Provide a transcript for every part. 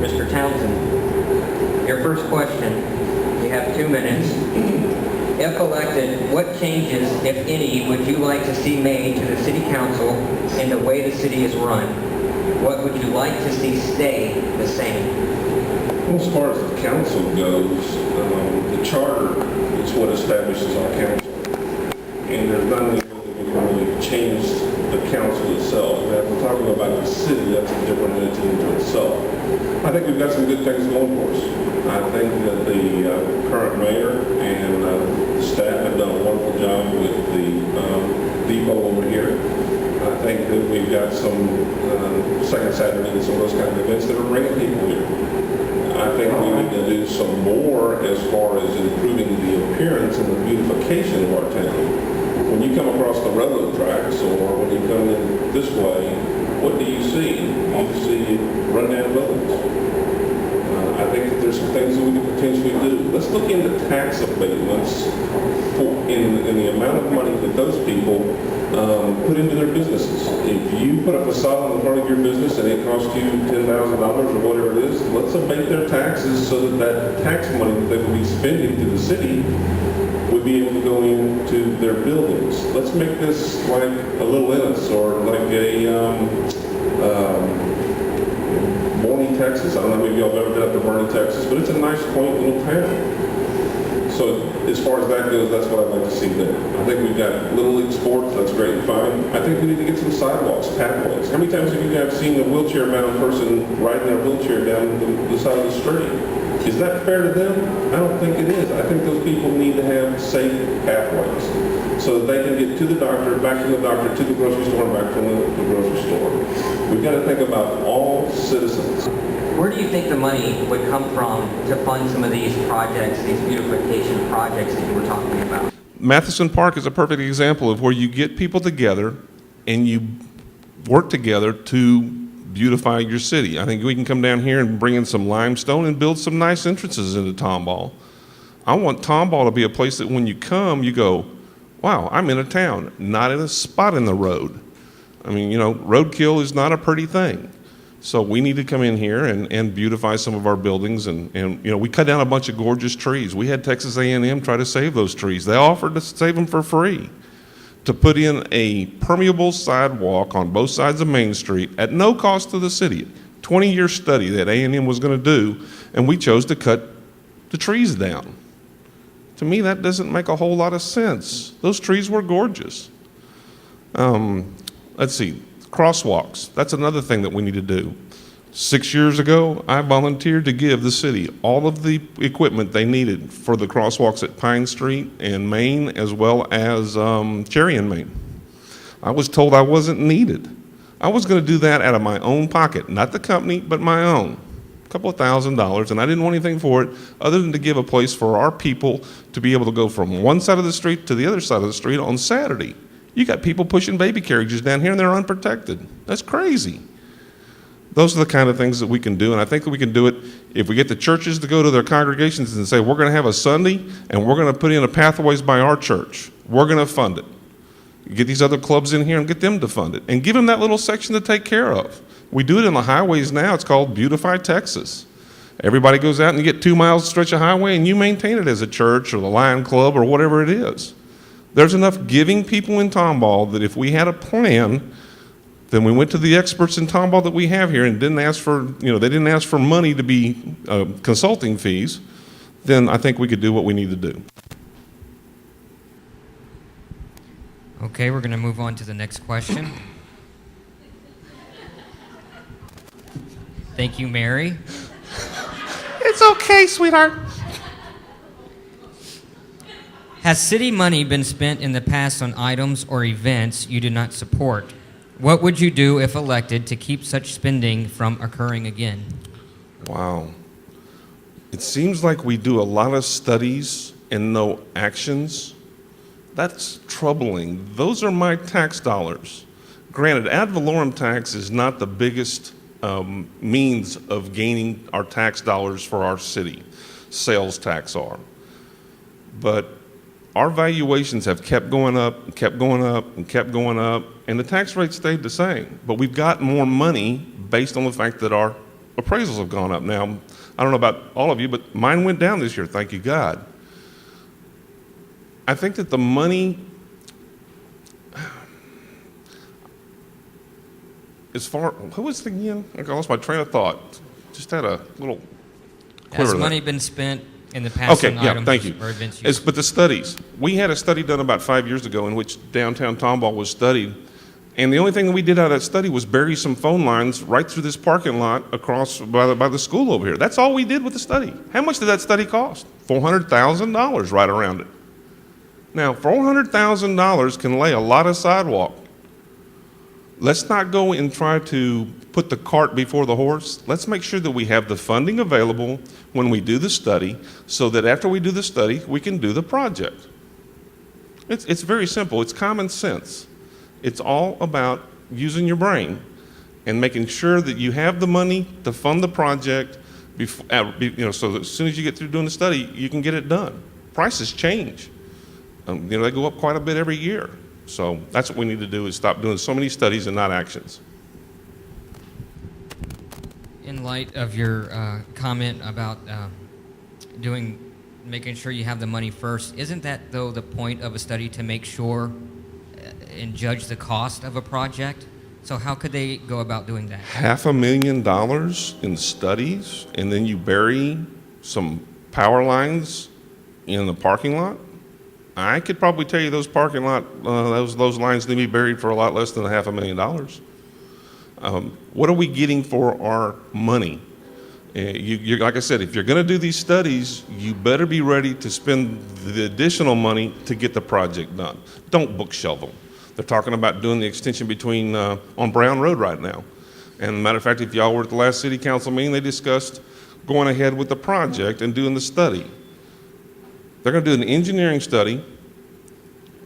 Mr. Townsend. Your first question, you have 2 minutes. If elected, what changes, if any, would you like to see made to the City Council in the way the city is run? What would you like to see stay the same? Well, as far as the council goes, the charter is what establishes our council. And there's not any way that we can really change the council itself. Now, if we're talking about the city, that's a different entity into itself. I think we've got some good things going for us. I think that the current mayor and the staff have done a wonderful job with the depot over here. I think that we've got some second Saturday and some of those kind of events that are bringing people here. I think we need to do some more as far as improving the appearance and the beautification of our town. When you come across the railroad tracks or when you come in this way, what do you see? You see run-down buildings. I think that there's some things that we could potentially do. Let's look into tax abatements in the amount of money that those people put into their businesses. If you put a facade on the front of your business and it costs you $10,000 or whatever it is, let's abate their taxes so that that tax money that they would be spending to the city would be able to go into their buildings. Let's make this like a Little Ennis or like a Boerne, Texas. I don't know if y'all have ever been up to Boerne, Texas, but it's a nice, quaint little town. So as far as that goes, that's what I'd like to see there. I think we've got Little League sports, that's great and fine. I think we need to get some sidewalks, pathways. How many times have you guys seen a wheelchair-bound person riding their wheelchair down the side of the street? Is that fair to them? I don't think it is. I think those people need to have safe pathways so that they can get to the doctor, back from the doctor, to the grocery store, and back from the grocery store. We've got to think about all citizens. Where do you think the money would come from to fund some of these projects, these beautification projects that you were talking about? Matheson Park is a perfect example of where you get people together and you work together to beautify your city. I think we can come down here and bring in some limestone and build some nice entrances into Tomball. I want Tomball to be a place that when you come, you go, wow, I'm in a town, not in a spot in the road. I mean, you know, roadkill is not a pretty thing. So we need to come in here and beautify some of our buildings. And you know, we cut down a bunch of gorgeous trees. We had Texas A&M try to save those trees. They offered to save them for free, to put in a permeable sidewalk on both sides of Main Street at no cost to the city. 20-year study that A&M was going to do, and we chose to cut the trees down. To me, that doesn't make a whole lot of sense. Those trees were gorgeous. Let's see, crosswalks. That's another thing that we need to do. 6 years ago, I volunteered to give the city all of the equipment they needed for the crosswalks at Pine Street and Main, as well as Cherry and Main. I was told I wasn't needed. I was going to do that out of my own pocket, not the company, but my own. A couple of $1,000, and I didn't want anything for it other than to give a place for our people to be able to go from one side of the street to the other side of the street on Saturday. You got people pushing baby carriages down here and they're unprotected. That's crazy. Those are the kind of things that we can do, and I think that we can do it if we get the churches to go to their congregations and say, we're going to have a Sunday, and we're going to put in a Pathways by our church. We're going to fund it. Get these other clubs in here and get them to fund it, and give them that little section to take care of. We do it in the highways now. It's called Beautify Texas. Everybody goes out and you get 2 miles stretch of highway, and you maintain it as a church or the Lion Club or whatever it is. There's enough giving people in Tomball that if we had a plan, then we went to the experts in Tomball that we have here and didn't ask for, they didn't ask for money to be consulting fees, then I think we could do what we need to do. Okay, we're going to move on to the next question. Thank you, Mary. It's okay, sweetheart. Has city money been spent in the past on items or events you do not support? What would you do if elected to keep such spending from occurring again? Wow. It seems like we do a lot of studies and no actions. That's troubling. Those are my tax dollars. Granted, ad valorem tax is not the biggest means of gaining our tax dollars for our city. Sales tax are. But our valuations have kept going up, and kept going up, and kept going up, and the tax rate stayed the same. But we've got more money based on the fact that our appraisals have gone up. Now, I don't know about all of you, but mine went down this year, thank you God. I think that the money, who was it again? I lost my train of thought. Just had a little quiver Has there. money been spent in the past Okay, on yeah, items thank you. or events used? But the studies, we had a study done about 5 years ago in which downtown Tomball was studied, and the only thing that we did out of that study was bury some phone lines right through this parking lot across by the school over here. That's all we did with the study. How much did that study cost? $400,000 right around it. Now, $400,000 can lay a lot of sidewalk. Let's not go and try to put the cart before the horse. Let's make sure that we have the funding available when we do the study so that after we do the study, we can do the project. It's very simple. It's common sense. It's all about using your brain and making sure that you have the money to fund the project so that as soon as you get through doing the study, you can get it done. Prices change. They go up quite a bit every year. So that's what we need to do, is stop doing so many studies and not actions. In light of your comment about making sure you have the money first, isn't that, though, the point of a study, to make sure and judge the cost of a project? So how could they go about doing that? $500,000 in studies, and then you bury some power lines in the parking lot? I could probably tell you those parking lot, those lines need to be buried for a lot less than $500,000. What are we getting for our money? Like I said, if you're going to do these studies, you better be ready to spend the additional money to get the project done. Don't bookshelf them. They're talking about doing the extension between on Brown Road right now. And matter of fact, if y'all were at the last city council meeting, they discussed going ahead with the project and doing the study. They're going to do an engineering study,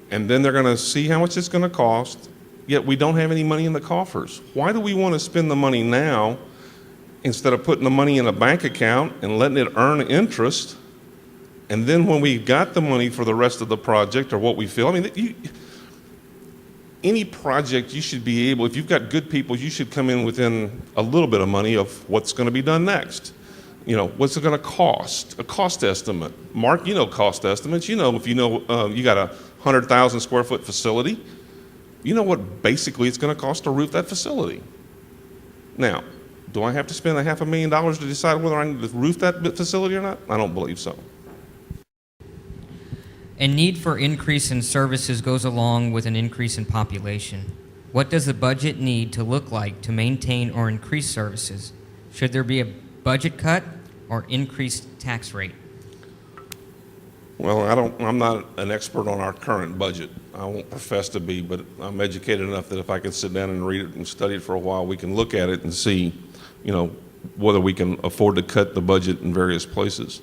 and then they're going to see how much it's going to cost, yet we don't have any money in the coffers. Why do we want to spend the money now instead of putting the money in a bank account and letting it earn interest, and then when we got the money for the rest of the project or what we feel, any project you should be able, if you've got good people, you should come in within a little bit of money of what's going to be done next. What's it going to cost? A cost estimate. Mark, cost estimates. If you got a 100,000 square foot facility, you know what basically it's going to cost to roof that facility. Now, do I have to spend $500,000 to decide whether I need to roof that facility or not? I don't believe so. A need for increase in services goes along with an increase in population. What does the budget need to look like to maintain or increase services? Should there be a budget cut or increased tax rate? Well, I'm not an expert on our current budget. I won't profess to be, but I'm educated enough that if I can sit down and read it and study it for a while, we can look at it and see, whether we can afford to cut the budget in various places.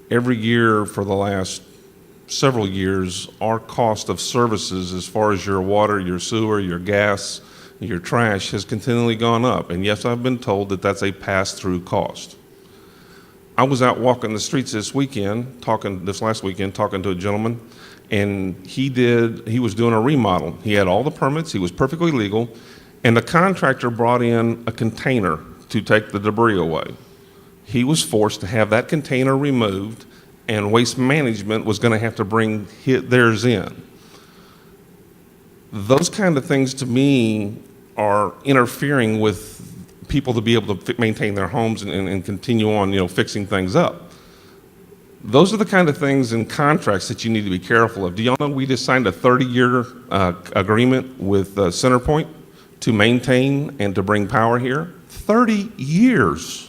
Every year for the last several years, our cost of services as far as your water, your sewer, your gas, your trash has continually gone up. And yes, I've been told that that's a pass-through cost. I was out walking the streets this last weekend, talking to a gentleman, and he was doing a remodel. He had all the permits, he was perfectly legal, and the contractor brought in a container to take the debris away. He was forced to have that container removed, and Waste Management was going to have to bring theirs in. Those kind of things, to me, are interfering with people to be able to maintain their homes and continue on, fixing things up. Those are the kind of things in contracts that you need to be careful of. Do y'all know we just signed a 30-year agreement with CenterPoint to maintain and to bring power here? 30 years.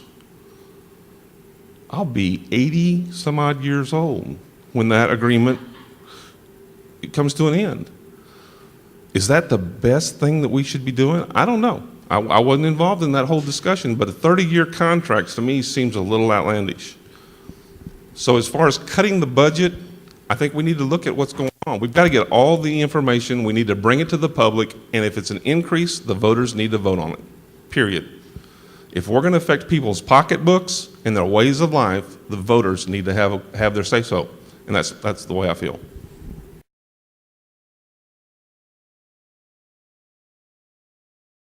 I'll be 80 some odd years old when that agreement comes to an end. Is that the best thing that we should be doing? I don't know. I wasn't involved in that whole discussion, but a 30-year contract to me seems a little outlandish. So as far as cutting the budget, I think we need to look at what's going on. We've got to get all the information. We need to bring it to the public, and if it's an increase, the voters need to vote on it, period. If we're going to affect people's pocketbooks and their ways of life, the voters need to have their say-so, and that's the way I feel.